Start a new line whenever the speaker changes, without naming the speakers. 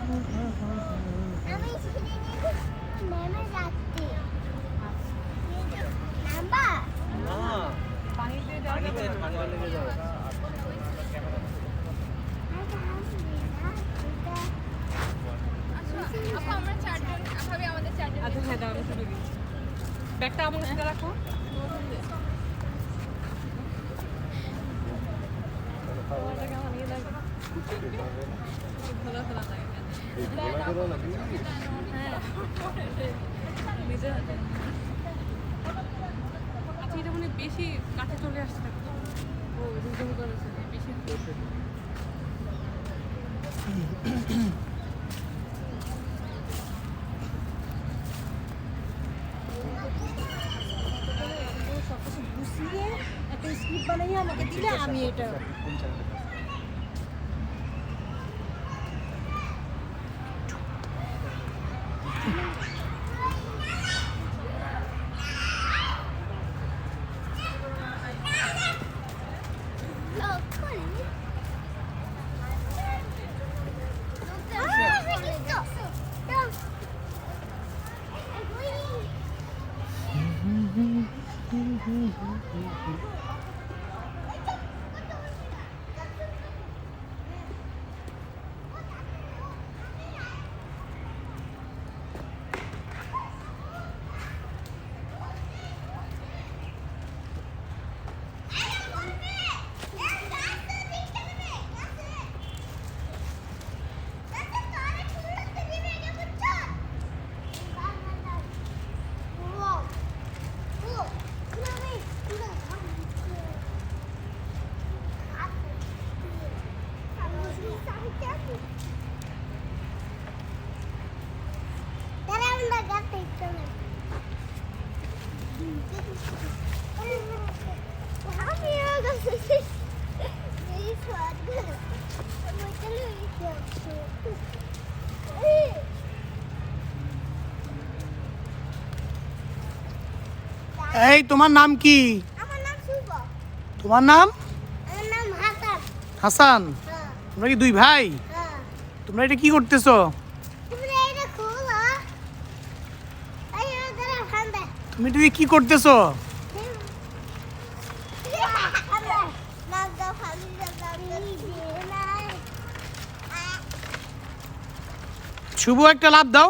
আমি সিঁড়ি দিয়ে নেমে যাচ্ছি। নাম্বা
না পানিতে লেগে যাবে।
আচ্ছা হ্যাঁ দাও, আমি তুলে দিচ্ছি। ব্যাগটা আমার কাছে রাখো। তোমারটা কেমন ইয়ে লাগে? খোলা খোলা লাগে। হ্যাঁ। নিজের হাতে। আচ্ছা এটা মানে বেশি কাছে চলে আসছে না। ও রুজু করেছে বেশি।
সবকিছু গুছিয়ে একটা স্ক্রিপ্ট বানিয়ে আমাকে দিলে আমি এটা
এই তোমার নাম কি?
আমার নাম শুভ।
তোমার নাম?
আমার নাম হাসান।
হাসান।
হ্যাঁ
তোমরা কি দুই ভাই?
হ্যাঁ।
তোমরা এটা কি করতেছো?
তুমি এটা খোলো। এই ওদের ফান্দে।
তুমি এটা দিয়ে কি করতেছো? শুভ একটা লাভ দাও।